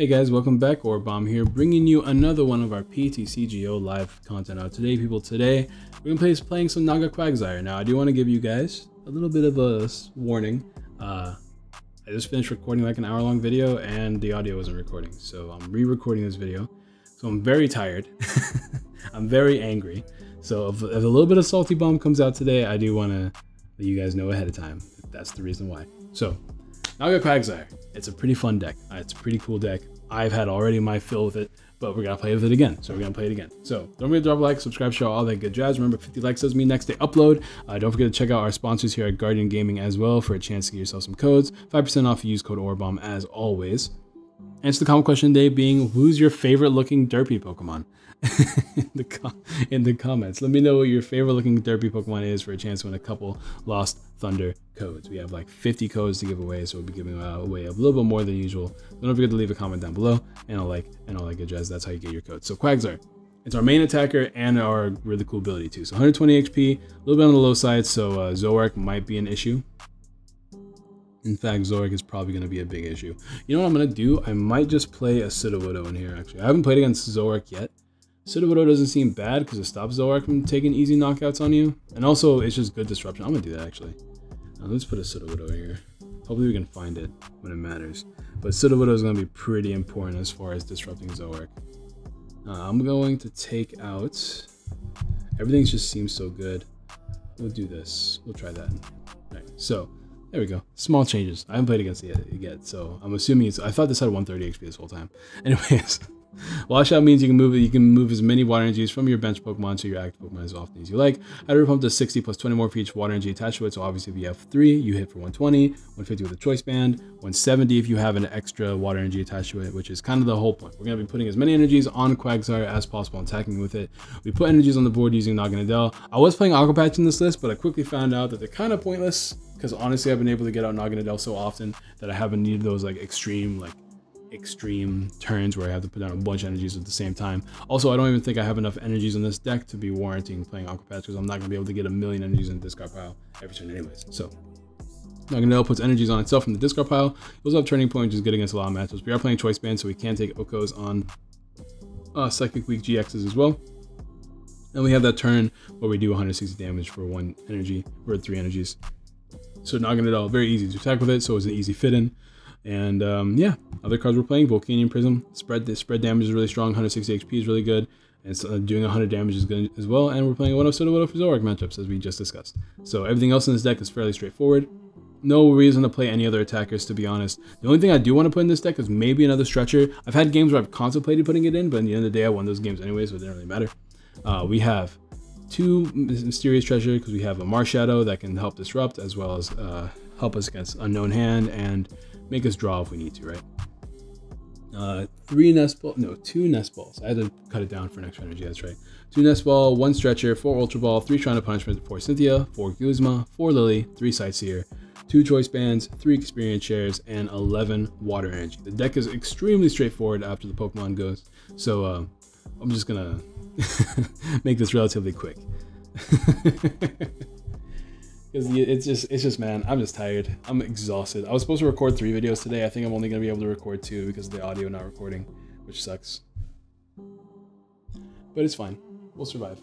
Hey guys, welcome back. Orabomb here, bringing you another one of our TCGO live content out today. Today we're gonna be playing some Naga Quagsire. Now, I do want to give you guys a little bit of a warning. I just finished recording like an hour-long video, and the audio wasn't recording, so I'm re-recording this video. So I'm very tired. I'm very angry. So if a little bit of salty bomb comes out today, I do want to let you guys know ahead of time. That's the reason why. So, Naga Quagsire. It's a pretty fun deck. It's a pretty cool deck. I've had already my fill with it, but we're gonna play with it again. So we're gonna play it again. So don't forget to drop a like, subscribe, share all that good jazz. Remember, 50 likes does mean next day upload. Don't forget to check out our sponsors here at Guardian Gaming as well for a chance to get yourself some codes. 5% off if you use code Orabomb as always. Answer the common question today being, who's your favorite looking derpy Pokemon? in the comments. Let me know what your favorite looking derpy Pokemon is for a chance to win a couple Lost Thunder codes. We have like 50 codes to give away, so we'll be giving away a little bit more than usual. So don't forget to leave a comment down below and a like and all that good jazz. That's how you get your codes. So Quagsire, it's our main attacker and our really cool ability too. So 120 HP, a little bit on the low side, so Zoroark might be an issue. In fact, Zoroark is probably going to be a big issue. You know what I'm going to do? I might just play a Sudowoodo in here, actually. I haven't played against Zoroark yet. Sudowoodo doesn't seem bad because it stops Zoroark from taking easy knockouts on you. And also, it's just good disruption. I'm going to do that, actually. Now, let's put a Sudowoodo in here. Hopefully we can find it when it matters. But Sudowoodo is going to be pretty important as far as disrupting Zoroark. I'm going to take out... Everything just seems so good. We'll do this. We'll try that. All right, so... There we go. Small changes. I haven't played against it yet, so I'm assuming it's... I thought this had 130 HP this whole time. Anyways, Washout means you can move as many water energies from your bench Pokemon to your active Pokemon as often as you like. Hyper Pump does 60 plus 20 more for each water energy attached to it, so obviously if you have 3, you hit for 120, 150 with a choice band, 170 if you have an extra water energy attached to it, which is kind of the whole point. We're going to be putting as many energies on Quagsire as possible and attacking with it. We put energies on the board using Naganadel. I was playing Aqua Patch in this list, but I quickly found out that they're kind of pointless. Because honestly, I've been able to get out Naganadel so often that I haven't needed those extreme turns where I have to put down a bunch of energies at the same time. Also, I don't even think I have enough energies in this deck to be warranting playing Aqua Patch because I'm not going to be able to get a million energies in the discard pile every turn anyways. So, Naganadel puts energies on itself from the discard pile. It also have Turning Point, which is good against a lot of matchups. We are playing Choice Band, so we can take Okos on Psychic Weak GXs as well. And we have that turn where we do 160 damage for 1 energy, or 3 energies. So Naganadel, very easy to attack with it, so it's an easy fit in. And yeah, other cards we're playing, Volcanion Prism, spread damage is really strong, 160 HP is really good, and so doing 100 damage is good as well. And we're playing one of Sudowoodo for Zoroark matchups, as we just discussed. So everything else in this deck is fairly straightforward. No reason to play any other attackers, to be honest. The only thing I do want to put in this deck is maybe another Stretcher. I've had games where I've contemplated putting it in, but at the end of the day, I won those games anyway, so it didn't really matter. We have 2 Mysterious Treasure because we have a Marshadow that can help disrupt as well as help us against Unknown Hand and make us draw if we need to, right? 2 Nest Balls. I had to cut it down for an extra energy, that's right. 2 Nest Ball, 1 Stretcher, 4 Ultra Ball, 3 Shrine of Punishment, 4 Cynthia, 4 Guzma, 4 Lily, 3 Sightseer, 2 Choice Bands, 3 Experience Shares, and 11 Water Energy. The deck is extremely straightforward after the Pokemon goes, so I'm just gonna make this relatively quick. Because it's just man, I'm just tired. I'm exhausted. I was supposed to record 3 videos today. I think I'm only gonna be able to record 2 because of the audio not recording, which sucks. But it's fine. We'll survive.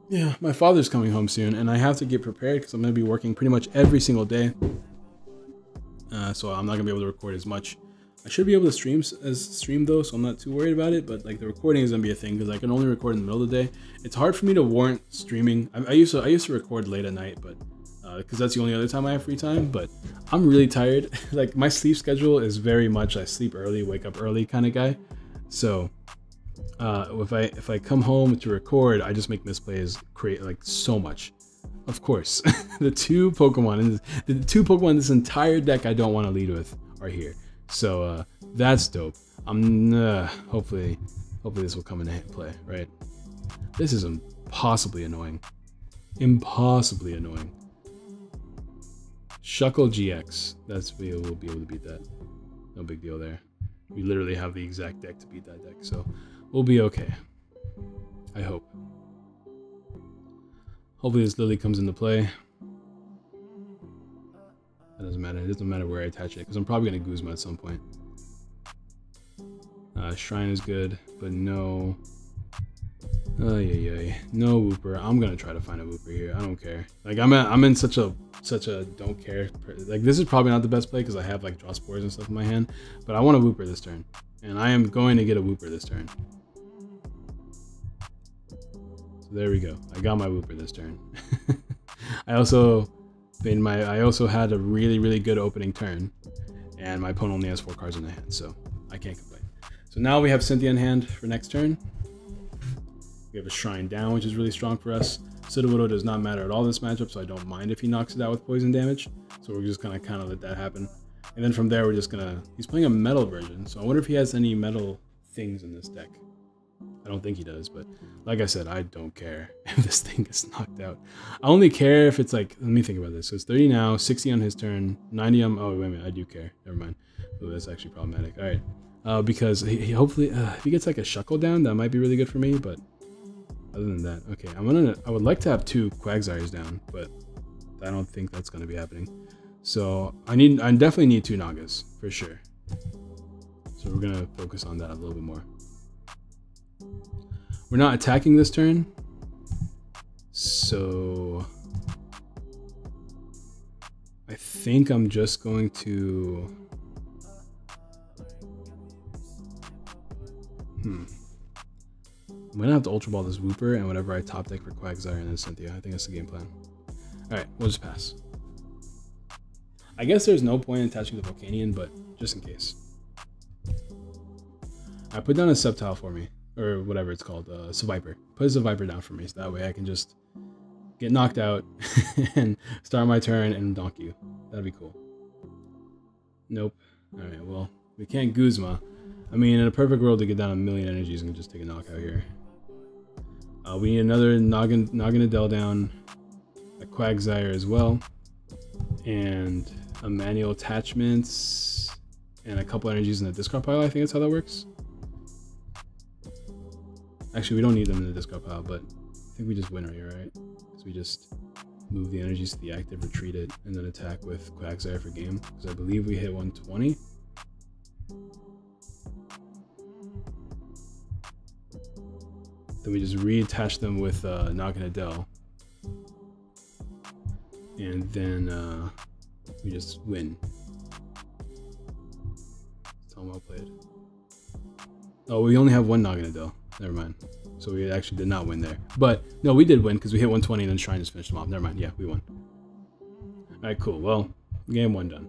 Yeah, my father's coming home soon, and I have to get prepared because I'm gonna be working pretty much every single day. So I'm not gonna be able to record as much. I should be able to stream though, so I'm not too worried about it, but like the recording is gonna be a thing because I can only record in the middle of the day. It's hard for me to warrant streaming. I used to record late at night, but because that's the only other time I have free time, but I'm really tired. Like my sleep schedule is very much I sleep early, wake up early kind of guy. So if I come home to record, I just make misplays create like so much. Of course, the 2 Pokemon in this entire deck I don't want to lead with are here. So that's dope. Hopefully this will come into play, right? This is impossibly annoying. Impossibly annoying. Shuckle GX. We'll be able to beat that. No big deal there. We literally have the exact deck to beat that deck, so we'll be okay. I hope. Hopefully this Lily comes into play. That doesn't matter. It doesn't matter where I attach it because I'm probably going to Guzma at some point. Shrine is good, but no. No Wooper. I'm gonna try to find a Wooper here. I don't care. Like I'm in such a don't care. Like this is probably not the best play because I have like draw spores and stuff in my hand, but I want a Wooper this turn, and I am going to get a Wooper this turn. So there we go. I got my Wooper this turn. I also had a really good opening turn, and my opponent only has 4 cards in the hand, so I can't complain. So now we have Cynthia in hand for next turn. We have a Shrine down, which is really strong for us. Sudowoodo does not matter at all in this matchup, so I don't mind if he knocks it out with poison damage. So we're just gonna kind of let that happen. And then from there, we're just gonna... He's playing a metal version, so I wonder if he has any metal things in this deck. I don't think he does, but like I said, I don't care if this thing gets knocked out. I only care if it's like... Let me think about this. So it's 30 now, 60 on his turn, 90 on... Oh, wait a minute, I do care. Never mind. Oh, that's actually problematic. All right. Because he hopefully... if he gets like a Shuckle down, that might be really good for me, but... Other than that, okay, I would like to have 2 Quagsires down, but I don't think that's gonna be happening. So I definitely need 2 Nagas for sure. So we're gonna focus on that a little bit more. We're not attacking this turn, so I think I'm just going to I'm gonna have to Ultra Ball this Wooper and whatever I top deck for Quagsire and then Cynthia. I think that's the game plan. Alright, we'll just pass. I guess there's no point in attaching the Volcanion, but just in case. I put down a Sceptile for me, or whatever it's called, Seviper. Put a Seviper down for me, so that way I can just get knocked out and start my turn and donk you. That'd be cool. Nope. Alright, well, we can't Guzma. I mean, in a perfect world, to get down 1,000,000 energies and just take a knockout here. We need another Naganadel down, a Quagsire as well, and a manual attachments, and a couple energies in the discard pile. I think that's how that works. Actually, we don't need them in the discard pile, but I think we just win right here, right? Because we just move the energies to the active, retreat it, and then attack with Quagsire for game. Because I believe we hit 120. Then we just reattach them with Naganadel. And then we just win. Tell them well played. Oh, we only have 1 Naganadel. Never mind. So we actually did not win there. But no, we did win because we hit 120 and then Shrine just finished them off. Never mind. Yeah, we won. Alright, cool. Well, game 1 done.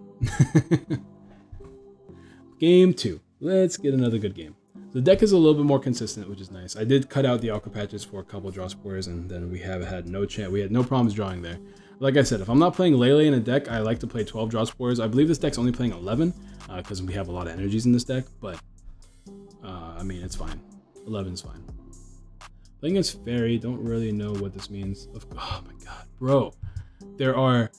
Game 2. Let's get another good game. The deck is a little bit more consistent, which is nice. I did cut out the Aqua Patches for a couple draw spores, and then we have had no chance. We had no problems drawing there. Like I said, if I'm not playing Lele in a deck, I like to play 12 draw spores. I believe this deck's only playing 11 because we have a lot of energies in this deck, but I mean, it's fine. 11's fine. Playing against Fairy, don't really know what this means. Oh my god, bro. There are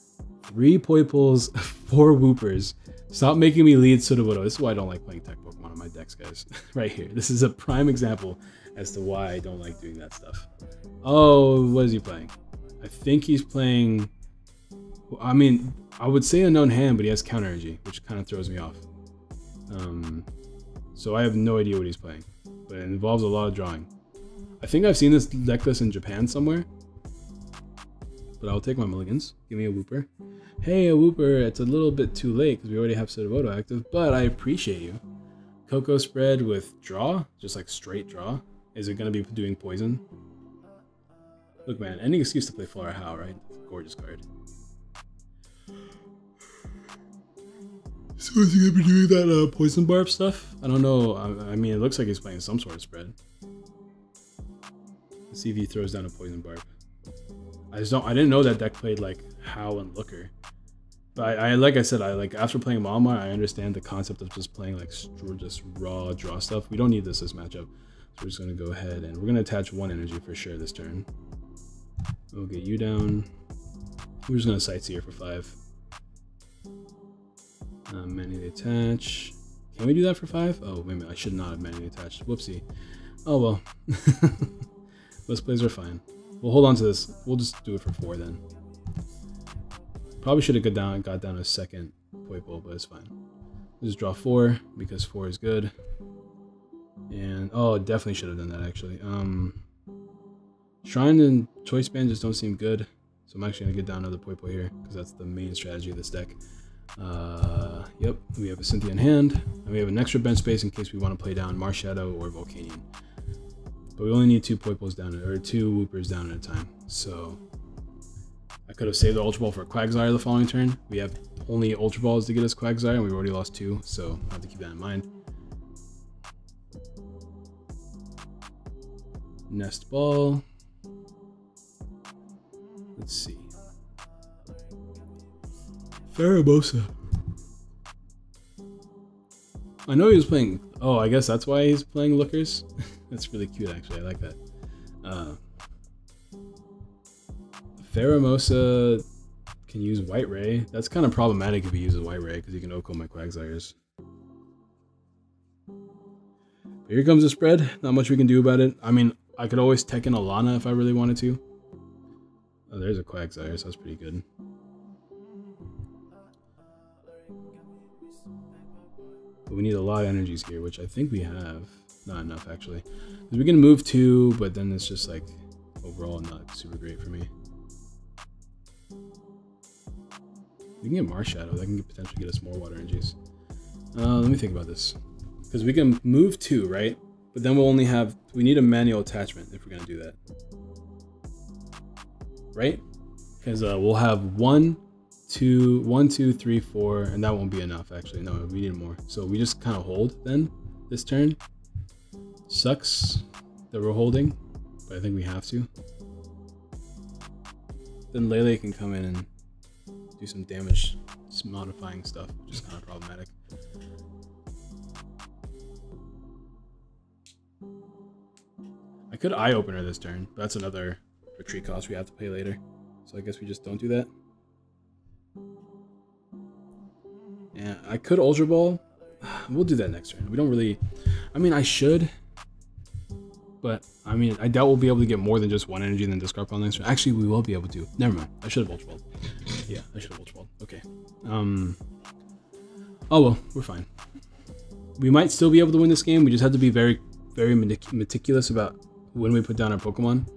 3 Poiples, 4 Woopers. Stop making me lead Sudowoodo. This is why I don't like playing tech Pokemon on my decks, guys. Right here. This is a prime example as to why I don't like doing that stuff. Oh, what is he playing? I think he's playing... I mean, I would say Unknown Hand, but he has Counter Energy, which kind of throws me off. So I have no idea what he's playing. But it involves a lot of drawing. I think I've seen this deck list in Japan somewhere. But I'll take my mulligans. Give me a Wooper. Hey, a Wooper, it's a little bit too late because we already have Sudowoodo active, but I appreciate you. Cocoa Spread with draw, just like straight draw. Is it going to be doing poison? Look, man, any excuse to play Flora How, right? Gorgeous card. So is he going to be doing that Poison Barb stuff? I don't know. I mean, it looks like he's playing some sort of spread. Let's see if he throws down a Poison Barb. I didn't know that deck played like Howl and Looker. But like I said, after playing Mewmore, I understand the concept of just playing like just raw draw stuff. We don't need this matchup. So we're just gonna go ahead and we're gonna attach 1 energy for sure this turn. We'll get you down. We're just gonna Sightseer for 5. Manually attach. Can we do that for 5? Oh, wait a minute, I should not have manually attached. Whoopsie. Oh well. Most plays are fine. We'll hold on to this. We'll just do it for 4 then. Probably should have got down a second Poipo, but it's fine. Just draw 4 because 4 is good. And oh, definitely should have done that actually. Shrine and Choice Band just don't seem good. So I'm actually gonna get down another Poipo here because that's the main strategy of this deck. Yep, we have a Cynthia in hand, and we have an extra bench space in case we want to play down Marshadow or Volcanion. But we only need 2 Poipos down, or 2 Woopers down at a time. So I could have saved the Ultra Ball for Quagsire the following turn. We have only Ultra Balls to get us Quagsire, and we've already lost 2, so I have to keep that in mind. Nest Ball. Let's see. Farabosa. I know he was playing. Oh, I guess that's why he's playing Lookers. That's really cute, actually. I like that. Farabosa can use White Ray. That's kind of problematic if he uses White Ray because he can Oko my Quagsires. But here comes the spread. Not much we can do about it. I mean, I could always tech in Alana if I really wanted to. Oh, there's a Quagsire, so that's pretty good. But we need a lot of energies here, which I think we have. Not enough, actually. Because we can move 2, but then it's just like overall not super great for me. We can get Marshadow. That can potentially get us more water energies. Let me think about this. Because we can move 2, right? But then we'll only have... We need a manual attachment if we're going to do that. Right? Because we'll have 1, 2, 3, 4, and that won't be enough, actually. No, we need more. So we just kind of hold, then, this turn. Sucks that we're holding, but I think we have to. Then Lele can come in and do some damage, some modifying stuff, which is kind of problematic. I could Eye Opener this turn, but that's another retreat cost we have to pay later. So I guess we just don't do that. Yeah, I could Ultra Ball. We'll do that next turn. We don't really... I mean, I should. But, I mean, I doubt we'll be able to get more than just 1 energy and then discard pile next turn. Actually, we will be able to. Never mind. I should have Ultra Balled. Yeah, I should have Ultra Balled. Okay. Oh, well. We're fine. We might still be able to win this game. We just have to be very, very meticulous about when we put down our Pokemon.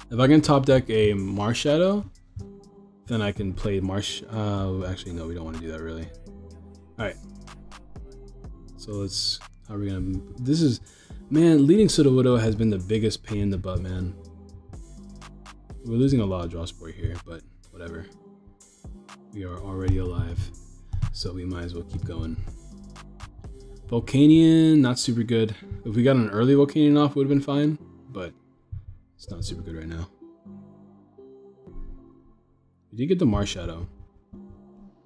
If I can top deck a Marshadow, then I can play actually, no, we don't want to do that, really. Alright. So let's... How are we gonna... This is... Man, leading Sudowoodo has been the biggest pain in the butt, man. We're losing a lot of draw support here, but whatever. We are already alive, so we might as well keep going. Volcanion, not super good. If we got an early Volcanion off, it would have been fine, but it's not super good right now. We did get the Marshadow,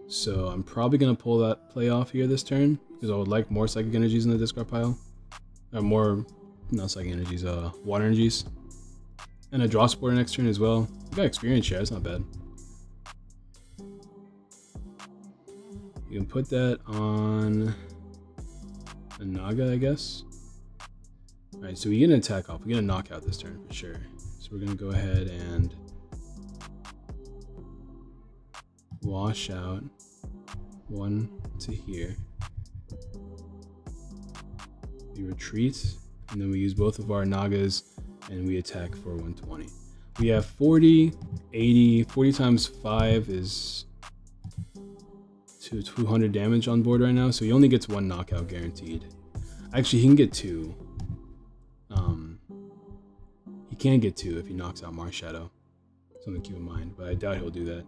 so I'm probably going to pull that play off here this turn, because I would like more Psychic Energies in the discard pile. Or more, not Psychic Energies, Water Energies. And a Draw Support next turn as well. We got Experience Share, that's not bad. You can put that on a Naga, I guess. Alright, so we get an attack off. We get a knockout this turn for sure. So we're going to go ahead and wash out 1 to here. We retreat, and then we use both of our Nagas, and we attack for 120. We have 40, 80, 40 times 5 is 200 damage on board right now, so he only gets 1 knockout guaranteed. Actually, he can get 2. He can get 2 if he knocks out Marshadow. Something to keep in mind, but I doubt he'll do that.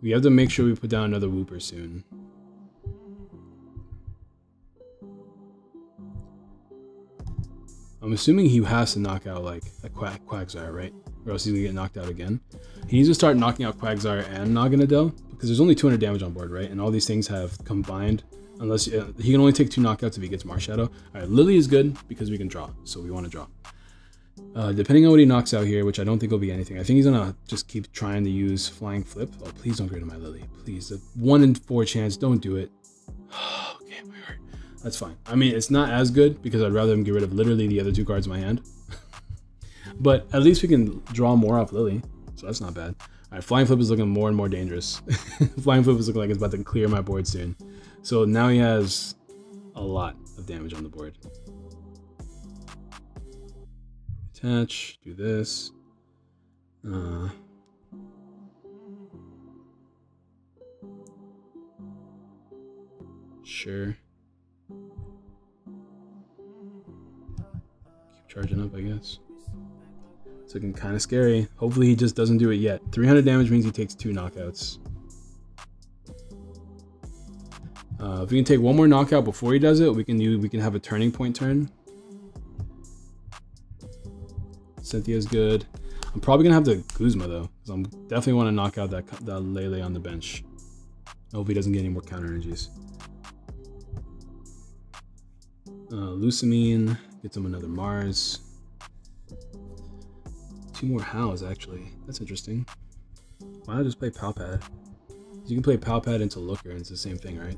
We have to make sure we put down another Wooper soon. I'm assuming he has to knock out like a Quagsire, right? Or else he's gonna get knocked out again. He needs to start knocking out Quagsire and Naganadel because there's only 200 damage on board, right? And all these things have combined. Unless he can only take 2 knockouts if he gets Marshadow. All right, Lily is good because we can draw, so we want to draw. Depending on what he knocks out here, which I don't think will be anything. I think he's gonna just keep trying to use Flying Flip. Oh, please don't get to my Lily, please. The 1 in 4 chance, don't do it. Okay, my heart. That's fine. I mean, it's not as good because I'd rather him get rid of literally the other 2 cards in my hand. But at least we can draw more off Lily, so that's not bad. All right, Flying Flip is looking more and more dangerous. Flying Flip is looking like it's about to clear my board soon. So now he has a lot of damage on the board. Attach, do this. Sure. Keep charging up, I guess. It's looking kind of scary. Hopefully he just doesn't do it yet. 300 damage means he takes 2 knockouts. If we can take one more knockout before he does it, we can have a turning point turn. Cynthia's good. I'm probably gonna have the Guzma though, because I'm definitely want to knock out that Lele on the bench. I hope he doesn't get any more counter energies. Lucamine gets him another Mars. 2 more Hows actually. That's interesting. Why not just play Palpad? You can play Palpad into Looker and it's the same thing, right?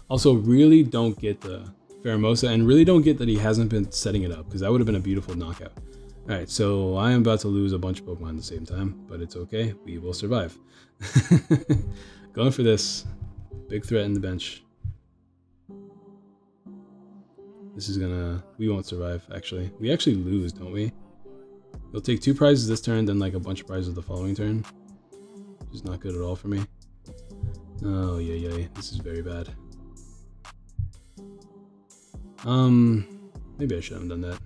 Also, really don't get the Pheromosa and really don't get that he hasn't been setting it up, because that would have been a beautiful knockout. Alright, so I am about to lose a bunch of Pokemon at the same time, but it's okay. We will survive. Going for this. Big threat in the bench. This is gonna... We won't survive, actually. We actually lose, don't we? He'll take 2 prizes this turn, then like a bunch of prizes the following turn. Which is not good at all for me. Oh, yeah. This is very bad. Maybe I shouldn't have done that.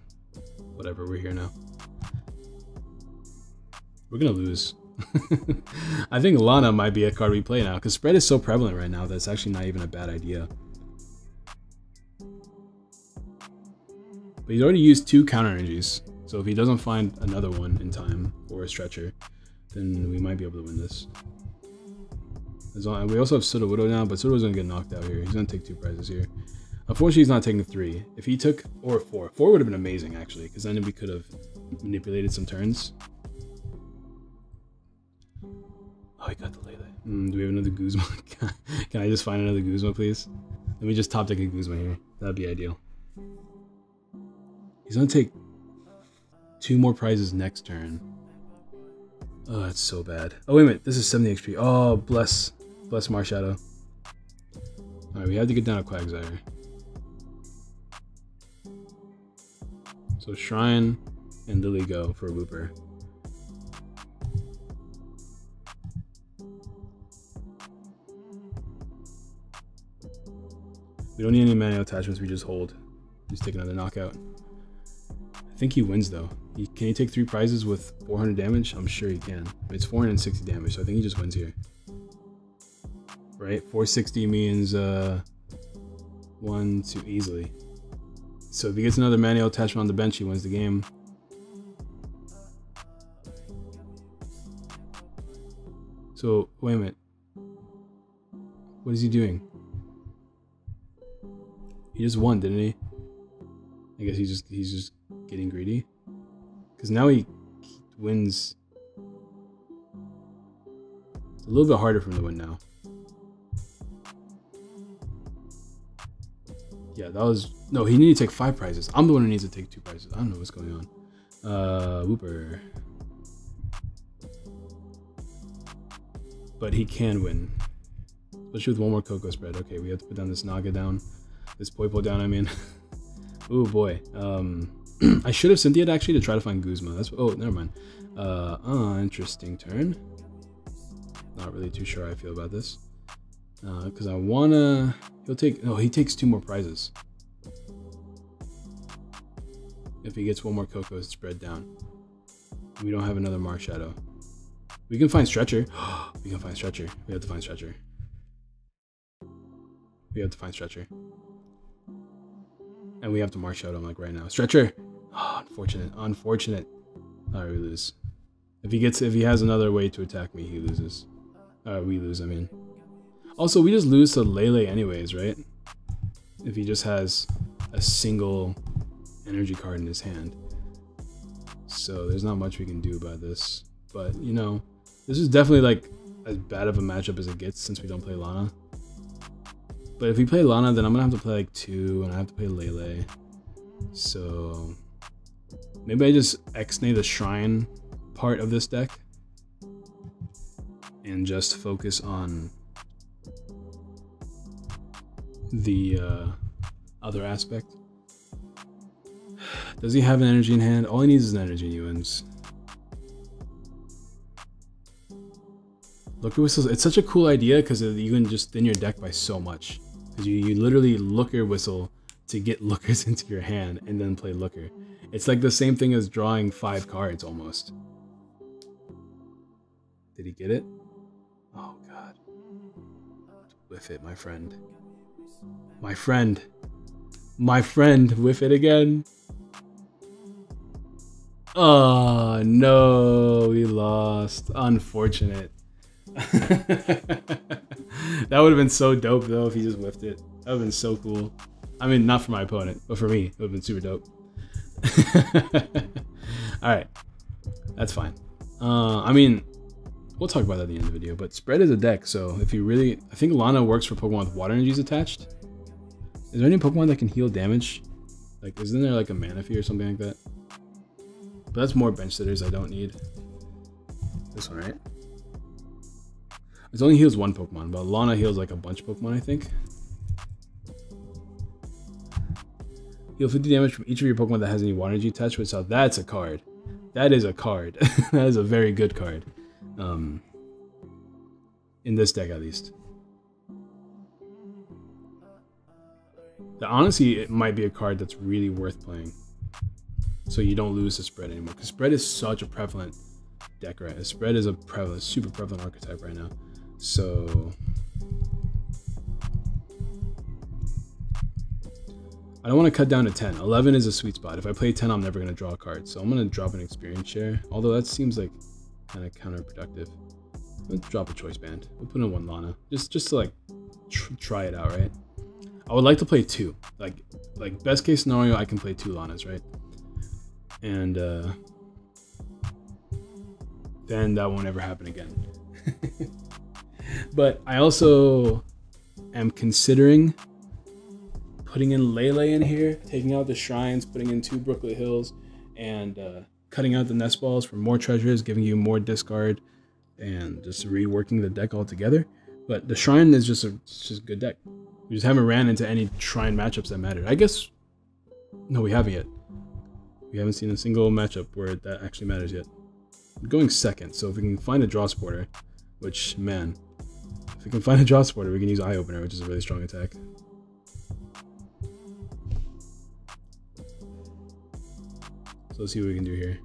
Whatever, we're here now. We're gonna lose. I think Lana might be a card we play now, because spread is so prevalent right now that it's actually not even a bad idea. But he's already used 2 counter energies, so if he doesn't find another one in time, or a stretcher, then we might be able to win this. We also have Sudowoodo now, but Sudowoodo's gonna get knocked out here. He's gonna take 2 prizes here. Unfortunately, he's not taking 3. If he took, or 4. 4 would have been amazing, actually, because then we could have manipulated some turns. Oh, he got the Lele. Do we have another Guzma? Can I just find another Guzma, please? Let me just top deck a Guzma here. That'd be ideal. He's gonna take 2 more prizes next turn. Oh, that's so bad. Oh, wait a minute. This is 70 HP. Oh, bless Marshadow. Alright, we have to get down to Quagsire. So Shrine and Lily go for Wooper. We don't need any manual attachments, we just hold. Just take another knockout. I think he wins though. Can he take 3 prizes with 400 damage? I'm sure he can. It's 460 damage, so I think he just wins here. Right? 460 means 1, 2 easily. So if he gets another manual attachment on the bench, he wins the game. So wait a minute. What is he doing? He just won, didn't he? I guess he's just getting greedy. Because now he wins. It's a little bit harder for him to win now. Yeah, that was... No, he needed to take 5 prizes. I'm the one who needs to take 2 prizes. I don't know what's going on. Wooper. But he can win. Especially with 1 more Cocoa spread. Okay, we have to put down this Naga down. This Poipo down, I mean. Ooh, boy. I should have Cynthia actually to try to find Guzma. That's... Oh, never mind. Interesting turn. Not really too sure how I feel about this. Because I wanna... He'll take... No, he takes 2 more prizes. If he gets 1 more Cocoa spread down. We don't have another Marshadow. We can find Stretcher. We can find Stretcher. We have to find Stretcher. We have to find Stretcher. And we have to Marshadow him like right now. Stretcher! Oh, unfortunate. Unfortunate. Alright, we lose. If he has another way to attack me, he loses. We lose, I mean. Also, we just lose to Lele anyways, right? If he just has a single energy card in his hand. So there's not much we can do about this. But, you know, this is definitely like as bad of a matchup as it gets since we don't play Lana. But if we play Lana, then I'm gonna have to play like 2 and I have to play Lele. So maybe I just X-nay the shrine part of this deck and just focus on the other aspect. Does he have an energy in hand? All he needs is an energy in Ewins. Looker Whistles, it's such a cool idea because you can just thin your deck by so much. Because you literally Looker Whistle to get Lookers into your hand and then play Looker. It's like the same thing as drawing 5 cards almost. Did he get it? Oh god. Whiff it, my friend. My friend. My friend, whiff it again. Oh no, we lost. Unfortunate. That would have been so dope though if he just whiffed it. That would have been so cool. I mean, not for my opponent, but for me, it would have been super dope. Alright. That's fine. I mean, we'll talk about that at the end of the video, but Spread is a deck, so if you really... I think Lana works for Pokemon with water energies attached. Is there any Pokemon that can heal damage? Like, isn't there like a Manaphy or something like that? But that's more bench sitters I don't need. This one, right? It only heals one Pokemon, but Lana heals like a bunch of Pokemon, I think. Heal 50 damage from each of your Pokemon that has any water energy attached, so that's a card. That is a card. That is a very good card. In this deck, at least. Honestly, it might be a card that's really worth playing. So you don't lose the Spread anymore. Because Spread is such a prevalent deck, right? Spread is a super prevalent archetype right now. So... I don't want to cut down to 10. 11 is a sweet spot. If I play 10, I'm never going to draw a card. So I'm going to drop an experience share. Although that seems like kind of counterproductive. Let's drop a choice band. We'll put in 1 Lana. Just to like try it out, right? I would like to play 2. Like best case scenario, I can play 2 Lanas, right? And then that won't ever happen again. But I also am considering putting in Lele in here, taking out the shrines, putting in 2 Brooklet Hills, and cutting out the nest balls for more treasures, giving you more discard, and just reworking the deck altogether. But the shrine is just a good deck. We just haven't ran into any shrine matchups that mattered. I guess, no, we haven't yet. We haven't seen a single matchup where that actually matters yet. I'm going second, so if we can find a draw supporter, which, man, if we can find a draw supporter, we can use Eye Opener, which is a really strong attack. So let's see what we can do here.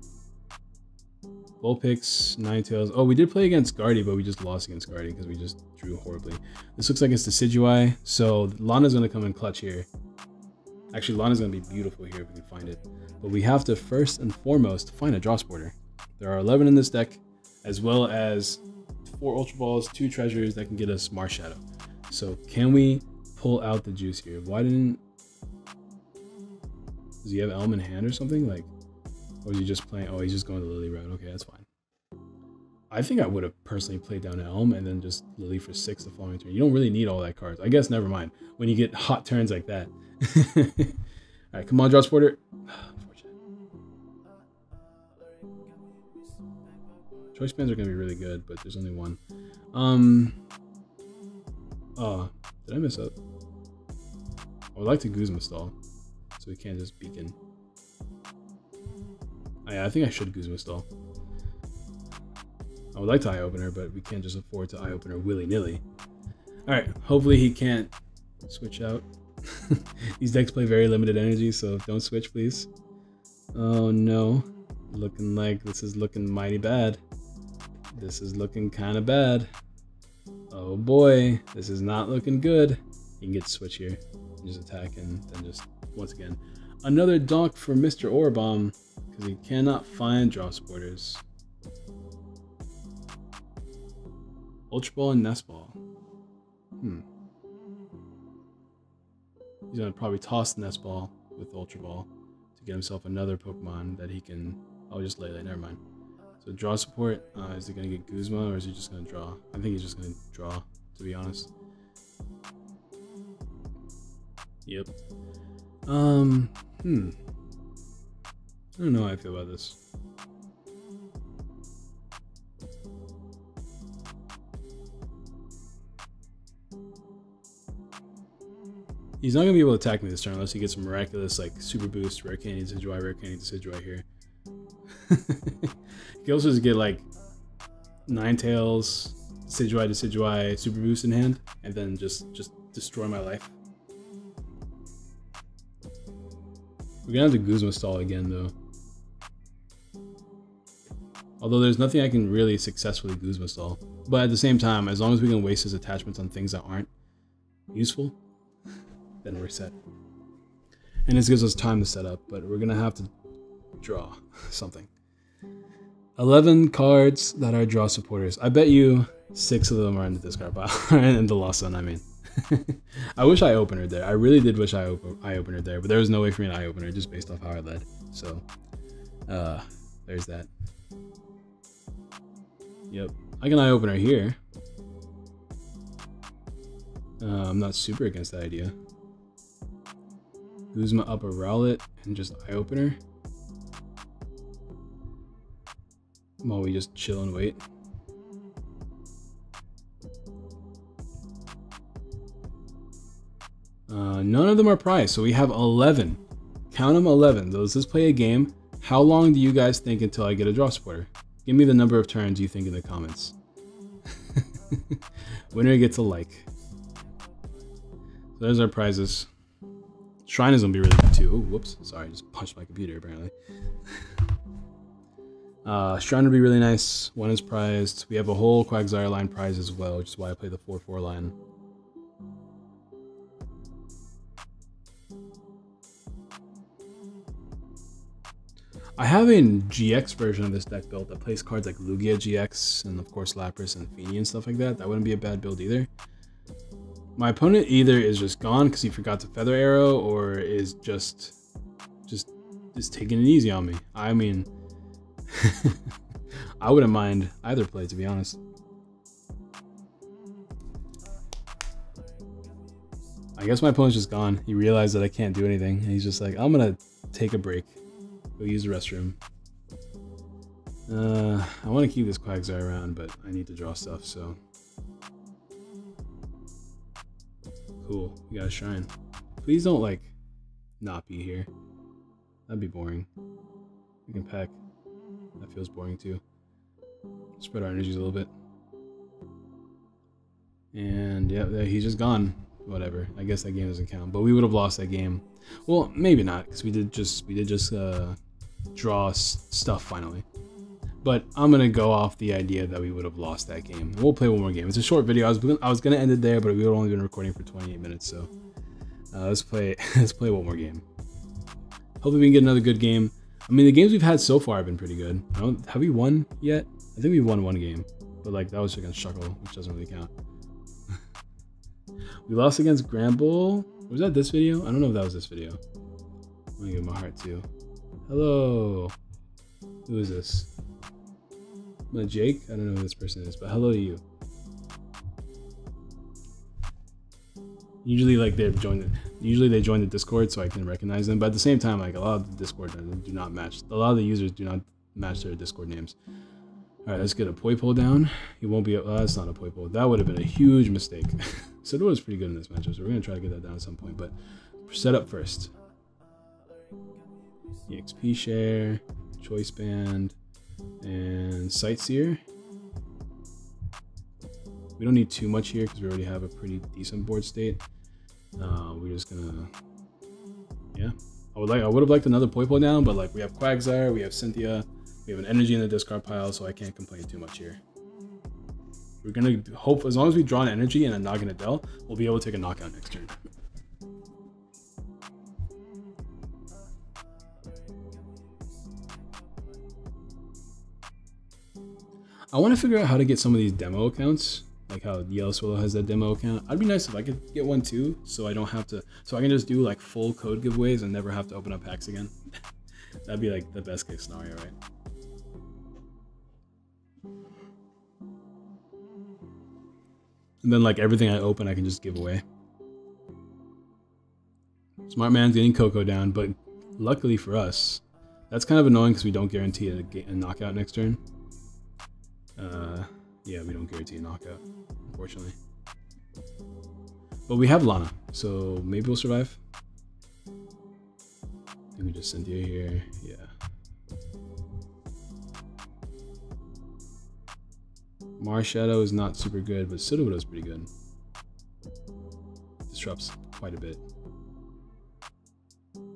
Vulpix, Ninetales. Oh, we did play against Guardy, but we just lost against Guardy because we just drew horribly. This looks like it's Decidueye, so Lana's going to come in clutch here. Actually, Lana's going to be beautiful here if we can find it. But we have to first and foremost find a draw supporter. There are 11 in this deck, as well as 4 Ultra Balls, 2 treasures that can get us Marshadow. So can we pull out the juice here? Why didn't... Does he have Elm in hand or something? Like... Or is he just playing? Oh, he's just going the Lily route. Okay, that's fine. I think I would have personally played down Elm and then just Lily for 6 the following turn. You don't really need all that cards. I guess never mind. When you get hot turns like that. Alright, come on, draw supporter. Unfortunate. Choice bands are going to be really good, but there's only 1. Oh, did I mess up? I would like to Guzma stall, so we can't just beacon. Yeah, I think I should Guzma stall. I would like to Eye Opener, but we can't just afford to Eye Opener willy-nilly. Alright, hopefully he can't switch out. These decks play very limited energy, so don't switch, please. Oh no. Looking like this is looking mighty bad. This is looking kind of bad. Oh boy, this is not looking good. You can get switch here. And just attack and then just, once again, another donk for MTOArtOffical. Because he cannot find draw supporters. Ultra Ball and Nest Ball. He's going to probably toss the Nest Ball with Ultra Ball to get himself another Pokemon that he can... Oh, just Lele, never mind. So draw support, is he going to get Guzma or is he just going to draw? I think he's just going to draw, to be honest. Yep. I don't know how I feel about this. He's not gonna be able to attack me this turn unless he gets some miraculous like super boost, rare candy Decidueye, rare candy Decidueye here. He can also just get like Ninetales, Decidueye, super boost in hand, and then just destroy my life. We're gonna have to Guzma stall again though. Although there's nothing I can really successfully Guzma stall. But at the same time, as long as we can waste his attachments on things that aren't useful, then we're set. And this gives us time to set up, but we're gonna have to draw something. 11 cards that are draw supporters. I bet you 6 of them are in the discard pile. In the Lost Zone, I mean. I wish I opener there. I really did wish I opener there, but there was no way for me to eye opener just based off how I led. So, there's that. Yep, I can eye opener here. I'm not super against that idea. Guzma up a Rowlet and just eye opener while we just chill and wait. None of them are prized, so we have 11. Count them, 11. Does this play a game? How long do you guys think until I get a draw supporter? Give me the number of turns you think in the comments. Winner gets a like. So there's our prizes. Shrine is gonna be really good too. Oh, whoops, sorry, I just punched my computer apparently. Shrine would be really nice. 1 is prized. We have a whole Quagsire line prize as well, which is why I play the 4/4 line. I have a GX version of this deck built that plays cards like Lugia GX and of course Lapras and Feeny and stuff like that. That wouldn't be a bad build either. My opponent either is just gone because he forgot to Feather Arrow or is just taking it easy on me. I mean, I wouldn't mind either play, to be honest. I guess my opponent's just gone. He realized that I can't do anything and he's just like, I'm gonna take a break. Go use the restroom. I want to keep this Quagsire around, but I need to draw stuff, so. Cool, we got a shrine. Please don't, like, not be here. That'd be boring. We can pack. That feels boring, too. Spread our energies a little bit. And, yeah, he's just gone. Whatever. I guess that game doesn't count. But we would have lost that game. Well, maybe not, because we did just draw stuff finally. But I'm gonna go off the idea that we would have lost that game. We'll play one more game. It's a short video. I was gonna end it there, but we would only been recording for 28 minutes. So let's play one more game. Hopefully we can get another good game. I mean, the games we've had so far have been pretty good. Have we won yet? I think we won 1 game, but like that was against Shuckle, which doesn't really count. We lost against Gramble. Was that this video? I don't know if that was this video. I'm gonna give my heart to. Hello. Who is this? Jake? I don't know who this person is, but hello to you. Usually, like they join the Discord, so I can recognize them. But at the same time, like a lot of the Discord do not match. A lot of the users do not match their Discord names. All right, let's get a Poipole down. He won't be. That's not a Poipole. That would have been a huge mistake. Sidor was pretty good in this matchup, so we're gonna try to get that down at some point. But set up first. EXP share, choice band, and Sightseer. We don't need too much here because we already have a pretty decent board state. We're just gonna, yeah. I would have liked another Poipole down, but like we have Quagsire, we have Cynthia, we have an energy in the discard pile, so I can't complain too much here. We're gonna hope as long as we draw an energy and a Naganadel, we'll be able to take a knockout next turn. I want to figure out how to get some of these demo accounts, like how Yellow Swallow has that demo account. I'd be nice if I could get one too, so I don't have to, so I can just do like full code giveaways and never have to open up packs again. That'd be like the best case scenario, right? And then like everything I open, I can just give away. Smart man's getting Coco down, but luckily for us, that's kind of annoying because we don't guarantee a knockout next turn. Yeah, we don't guarantee a knockout, unfortunately. But we have Lana, so maybe we'll survive. I think we just Cynthia here, yeah. Marshadow is not super good, but Sudowoodo is pretty good. Disrupts quite a bit.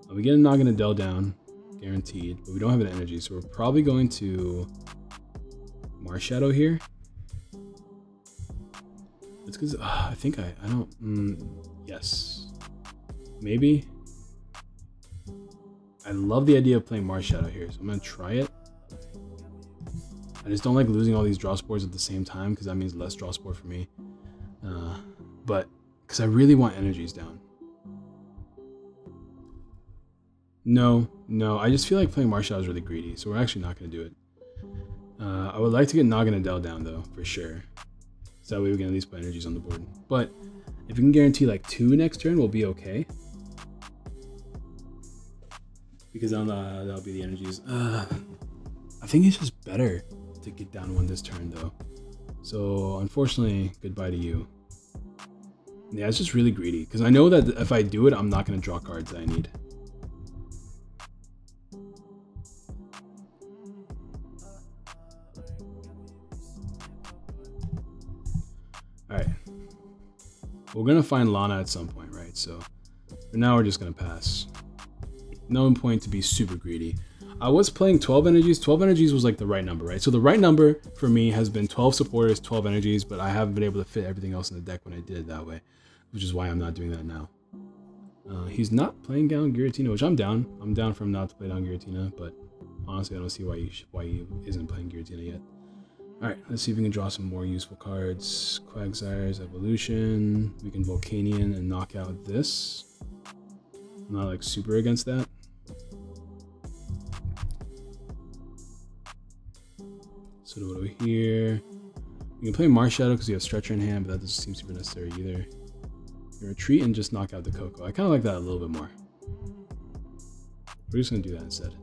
We get a Naganadel down, guaranteed, but we don't have an energy, so we're probably going to Marshadow here. It's because I think I don't. Yes, maybe. I love the idea of playing Marshadow here, so I'm gonna try it. I just don't like losing all these draw spores at the same time because that means less draw spore for me. But because I really want energies down. No, I just feel like playing Marshadow is really greedy, so we're actually not going to do it. I would like to get Naganadel down though, for sure. So that way we can at least put energies on the board. But if we can guarantee like 2 next turn, we'll be okay. Because that'll be the energies. I think it's just better to get down 1 this turn though. So unfortunately, goodbye to you. Yeah, it's just really greedy. Because I know that if I do it, I'm not going to draw cards that I need. Alright. We're going to find Lana at some point, right? So for now, we're just going to pass. No point to be super greedy. I was playing 12 energies. 12 energies was like the right number, right? So the right number for me has been 12 supporters, 12 energies, but I haven't been able to fit everything else in the deck when I did it that way, which is why I'm not doing that now. He's not playing down Giratina, which I'm down. I'm down for him not to play down Giratina, but honestly, I don't see why he isn't playing Giratina yet. All right, let's see if we can draw some more useful cards. Quagsire's Evolution. We can Volcanion and knock out this. I'm not like super against that. Sudowoodo here. You can play Marshadow because you have Stretcher in hand, but that doesn't seem super necessary either. You retreat and just knock out the Coco. I kind of like that a little bit more. We're just going to do that instead.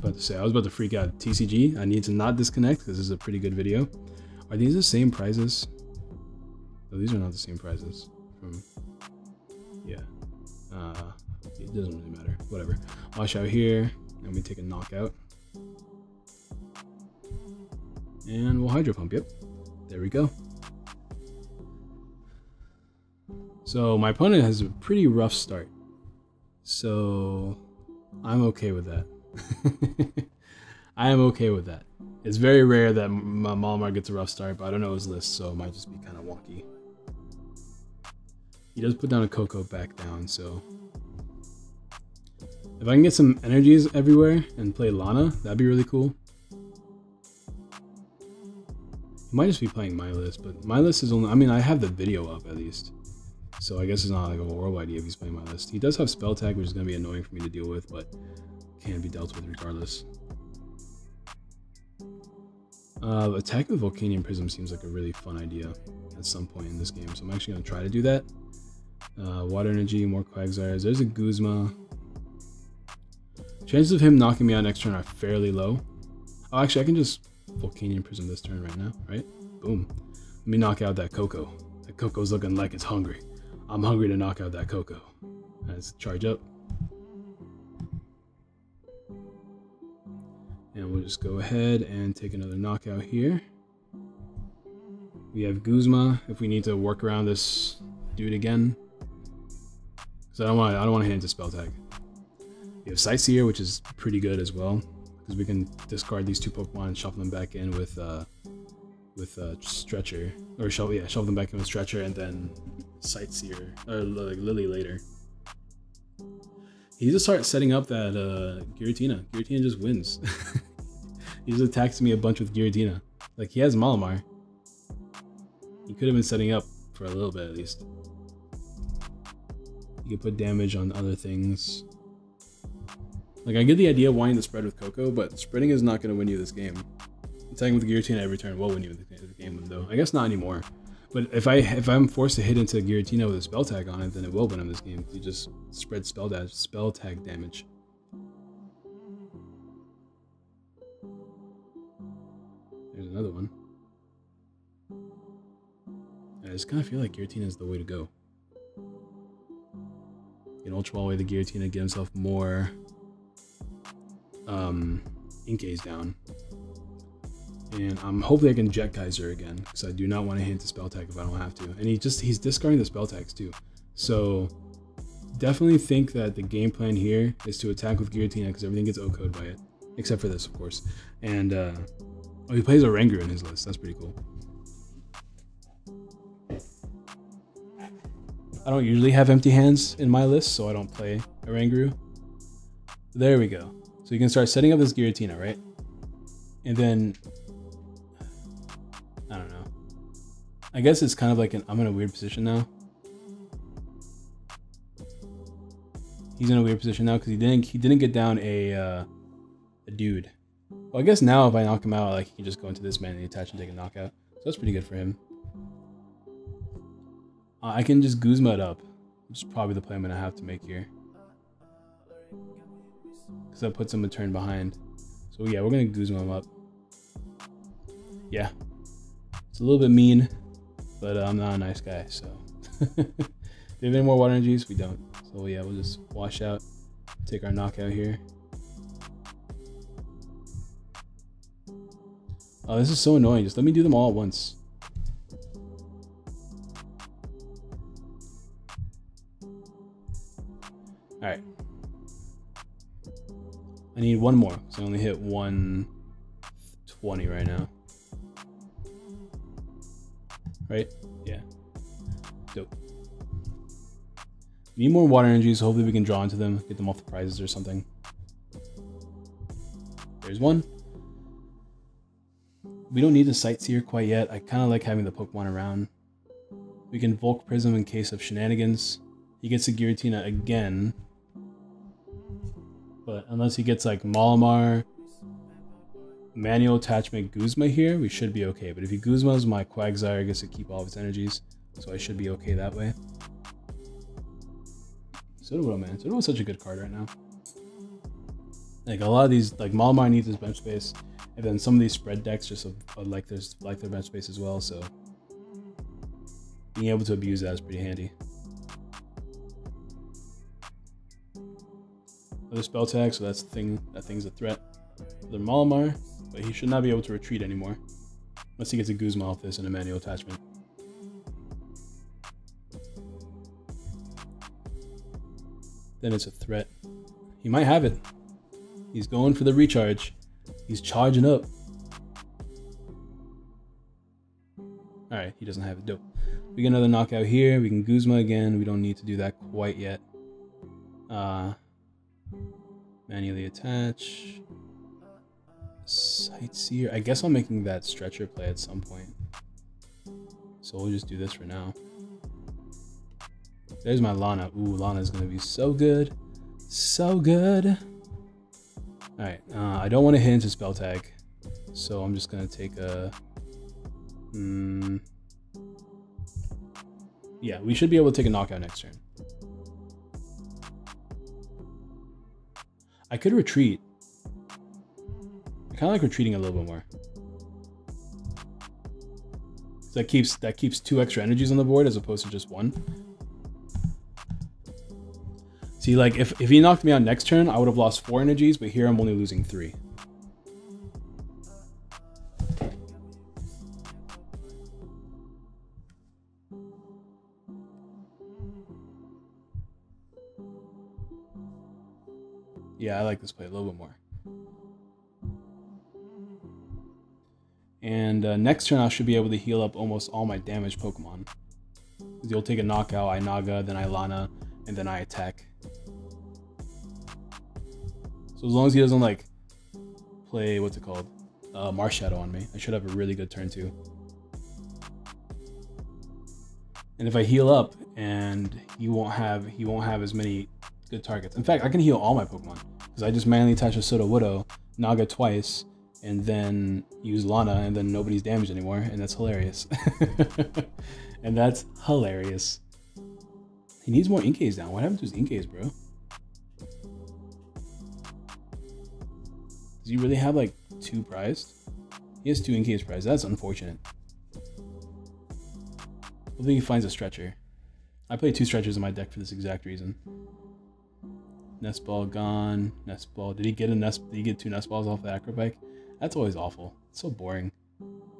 I was about to freak out. TCG, I need to not disconnect because this is a pretty good video. Are these the same prizes? No, these are not the same prizes. Yeah. It doesn't really matter. Whatever. Wash out here, and we take a knockout. And we'll Hydro Pump, yep. There we go. So my opponent has a pretty rough start. So I'm okay with that. I am okay with that. It's very rare that Mewmore gets a rough start, but I don't know his list, so it might just be kind of wonky. He does put down a Coco back down, so if I can get some energies everywhere and play Lana, that'd be really cool. He might just be playing my list, but my list is only, I mean, I have the video up at least. So I guess it's not like a horrible idea if he's playing my list. He does have Spell Tag, which is going to be annoying for me to deal with, but can be dealt with regardless. Attacking with Volcanion Prism seems like a really fun idea at some point in this game, so I'm actually going to try to do that. Water Energy, more Quagsires. There's a Guzma. Chances of him knocking me out next turn are fairly low. Oh, actually, I can just Volcanion Prism this turn right now, right? Boom. Let me knock out that Coco. That Coco's looking like it's hungry. I'm hungry to knock out that Coco. Let's charge up. And we'll just go ahead and take another knockout here. We have Guzma if we need to work around this dude again. Because I don't want to hit into Spell Tag. We have Sightseer, which is pretty good as well, because we can discard these 2 Pokemon and shuffle them back in with Stretcher, or shuffle them back in with Stretcher and then Sightseer or like Lily later. He just starts setting up that Giratina. Giratina just wins. He just attacks me a bunch with Giratina. Like, he has Mewmore. He could have been setting up for a little bit at least. You can put damage on other things. Like, I get the idea of wanting to spread with Coco, but spreading is not going to win you this game. Attacking with Giratina every turn will win you the game, though. I guess not anymore. But if I'm forced to hit into Giratina with a spell tag on it, then it will win him this game. You just spread spell tag damage. There's another one. I just kind of feel like Giratina is the way to go. You can Ultra Ball away the Giratina, get himself more Inkays down. And hopefully I can Jet Geyser again, because I do not want to hit the spell tag if I don't have to. And he's discarding the spell tags too. So definitely think that the game plan here is to attack with Giratina, because everything gets O-code by it. Except for this, of course. And oh, he plays a Oranguru in his list. That's pretty cool. I don't usually have empty hands in my list, so I don't play a Oranguru. There we go. So you can start setting up this Giratina, right? And then I don't know. I guess it's kind of like I'm in a weird position now. He's in a weird position now because he didn't get down a dude. Well, I guess now if I knock him out, like he can just go into this man and attach and take a knockout. So that's pretty good for him. I can just Guzma it up, which is probably the play I'm gonna have to make here, because that puts him a turn behind. So yeah, we're gonna Guzma him up. Yeah, it's a little bit mean, but I'm not a nice guy, so. Do we have any more water energies? We don't. So yeah, we'll just wash out, take our knockout here. Oh, this is so annoying. Just let me do them all at once. All right. I need one more, so I only hit 120 right now. Right? Yeah. Dope. Need more water energies, so hopefully we can draw into them, get them off the prizes or something. There's one. We don't need the Sightseer quite yet. I kind of like having the Pokemon around. We can Volk Prism in case of shenanigans. He gets a Giratina again. But unless he gets like Malamar, Manual Attachment, Guzma here, we should be okay. But if he Guzmas, my Quagsire gets to keep all of its energies. So I should be okay that way. Sotowo, man. Sotowo is such a good card right now. Like a lot of these, like Malamar needs his bench space. And then some of these spread decks just like their bench space as well. So being able to abuse that is pretty handy. Another spell tag, so that's the thing. That thing's a threat for the Malamar, but he should not be able to retreat anymore unless he gets a Guzma off this and a Manual Attachment. Then it's a threat. He might have it. He's going for the recharge. He's charging up. All right, he doesn't have it. Dope. We get another knockout here. We can Guzma again. We don't need to do that quite yet. Manually attach. Sightseer. I guess I'm making that stretcher play at some point. So we'll just do this for now. There's my Lana. Ooh, Lana's gonna be so good. So good. Alright, I don't want to hit into spell tag. So I'm just gonna take a... yeah, we should be able to take a knockout next turn. I could retreat. I kind of like retreating a little bit more. That keeps 2 extra energies on the board as opposed to just 1. See, like if he knocked me out next turn, I would have lost 4 energies, but here I'm only losing 3. Yeah, I like this play a little bit more. And next turn I should be able to heal up almost all my damaged Pokemon. You'll take a knockout, I Naga, then I Lana, and then I attack. So as long as he doesn't like play, what's it called, Marshadow on me, I should have a really good turn 2. And if I heal up, and he won't have as many good targets. In fact, I can heal all my Pokemon because I just manually attach a Sotowoodo, Naga twice, and then use Lana, and then nobody's damaged anymore, and that's hilarious. And that's hilarious. He needs more Inkays down. What happened to his Inkays, bro? Does he really have like 2 prized? He has 2 Inkays prized. That's unfortunate. Hopefully he finds a stretcher. I play 2 stretchers in my deck for this exact reason. Nest ball gone. Nest ball. Did he get 2 nest balls off the acrobike? That's always awful. It's so boring.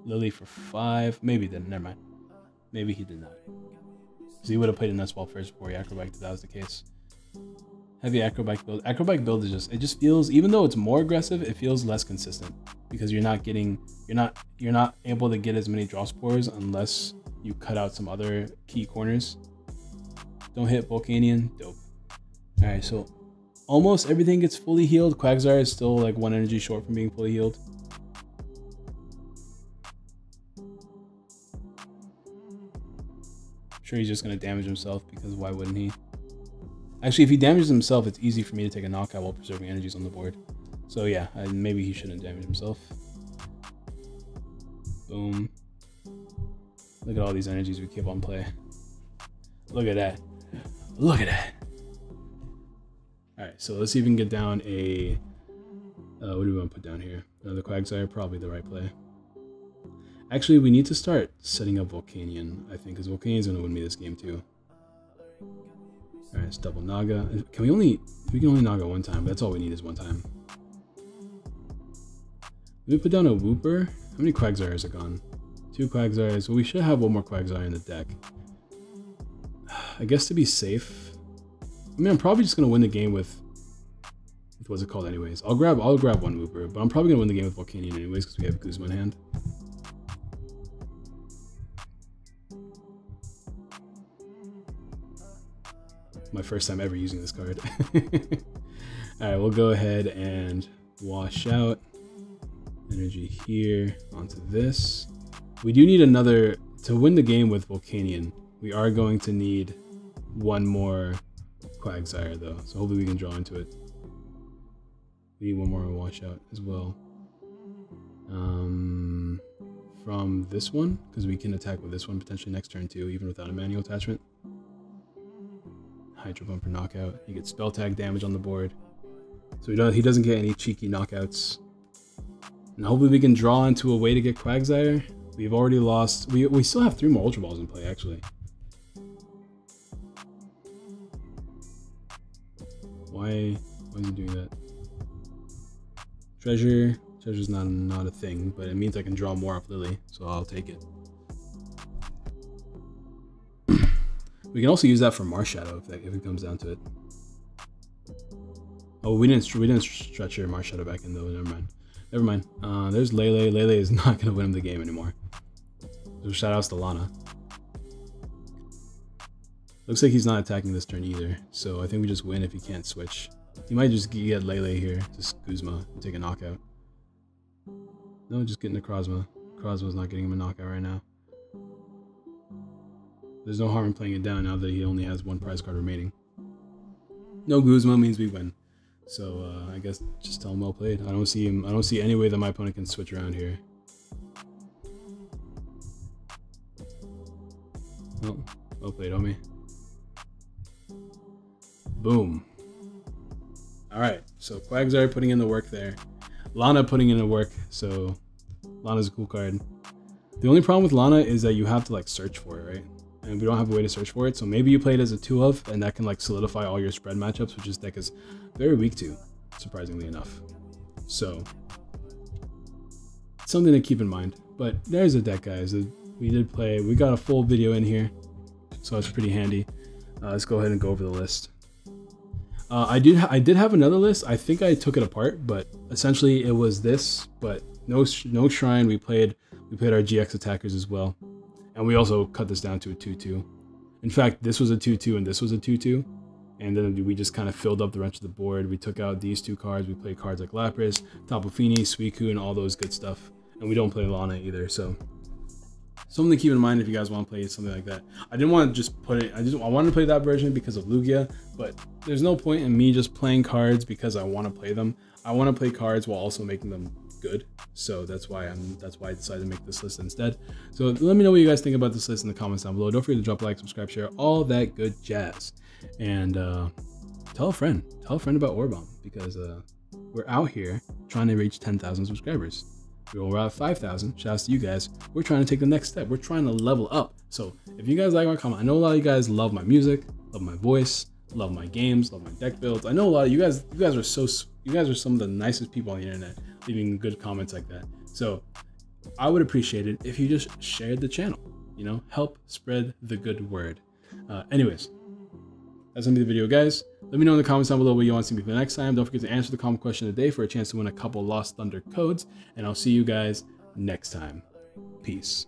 Lily for 5. Maybe he didn't. Never mind. Maybe he did not. Because he would have played a nest ball first before he acrobiked if that was the case. Heavy acrobike build. Acrobike build is just, it just feels, even though it's more aggressive, it feels less consistent because you're not able to get as many draw spores unless you cut out some other key corners. Don't hit Volcanion. Dope. All right, so almost everything gets fully healed. Quagsire is still like 1 energy short from being fully healed. I'm sure he's just gonna damage himself because why wouldn't he? Actually, if he damages himself, it's easy for me to take a knockout while preserving energies on the board. So yeah, maybe he shouldn't damage himself. Boom. Look at all these energies we keep on play. Look at that. Look at that. All right, so let's see if we can get down a... what do we want to put down here? Another Quagsire, probably the right play. Actually, we need to start setting up Volcanion, I think, because Volcanion's going to win me this game too. All right, it's double Naga. We can only Naga 1 time. That's all we need is 1 time. Let me put down a Wooper. How many Quagsires are gone? 2 Quagsires. Well, we should have 1 more Quagsire in the deck. I guess to be safe. I mean, I'm probably just gonna win the game with what's it called anyways. I'll grab 1 Wooper, but I'm probably gonna win the game with Volcanion anyways because we have Guzma in hand. My first time ever using this card. Alright, we'll go ahead and wash out energy here onto this. We do need another to win the game with Volcanion. We are going to need 1 more Quagsire though, so hopefully we can draw into it. We need 1 more washout as well. From this one, because we can attack with this one potentially next turn too, even without a manual attachment. Hydro Bumper knockout. You get spell tag damage on the board, so he doesn't get any cheeky knockouts. And hopefully we can draw into a way to get Quagsire. We've already lost. We still have 3 more Ultra Balls in play actually. Why is he doing that? Treasure's not a thing, but it means I can draw more off Lily, so I'll take it. We can also use that for Marshadow if it comes down to it. Oh, we didn't stretch your Marshadow back in though. Never mind. There's Lele. Lele is not gonna win him the game anymore. So shoutouts to Lana. Looks like he's not attacking this turn either, so I think we just win if he can't switch. He might just get Lele here, just Guzma, and take a knockout. No, just getting the Krozma. Krozma's not getting him a knockout right now. There's no harm in playing it down now that he only has 1 prize card remaining. No Guzma means we win. So I guess just tell him well played. I don't see any way that my opponent can switch around here. Oh, well played, homie. Boom. Alright, so Quagsire putting in the work there. Lana putting in the work, so Lana's a cool card. The only problem with Lana is that you have to like search for it, right? And we don't have a way to search for it, so maybe you play it as a 2-of, and that can like solidify all your spread matchups, which this deck is very weak to, surprisingly enough. So, something to keep in mind. But there's a deck, guys. We got a full video in here, so it's pretty handy. Let's go ahead and go over the list. I did have another list. I think I took it apart, but essentially it was this, but no shrine. We played our GX attackers as well. And we also cut this down to a 2-2. In fact, this was a 2-2 and this was a 2-2. And then we just kind of filled up the rest of the board. We took out these 2 cards. We played cards like Lapras, Tapu Fini, Suicune, and all those good stuff. And we don't play Lana either, so something to keep in mind if you guys want to play something like that. I didn't want to just put it, I wanted to play that version because of Lugia, but there's no point in me just playing cards because I want to play them. I want to play cards while also making them good. So that's why I decided to make this list instead. So let me know what you guys think about this list in the comments down below. Don't forget to drop a like, subscribe, share, all that good jazz. And tell a friend about Orabomb, because we're out here trying to reach 10,000 subscribers. We're at 5,000. Shouts to you guys. We're trying to take the next step. We're trying to level up. So if you guys like my comment, I know a lot of you guys love my music, love my voice, love my games, love my deck builds. I know a lot of you guys are some of the nicest people on the internet, leaving good comments like that. So I would appreciate it if you just shared the channel, you know, help spread the good word. Anyways, that's gonna be the video, guys. Let me know in the comments down below what you want to see me for next time. Don't forget to answer the comment question of the day for a chance to win a couple Lost Thunder codes, and I'll see you guys next time. Peace.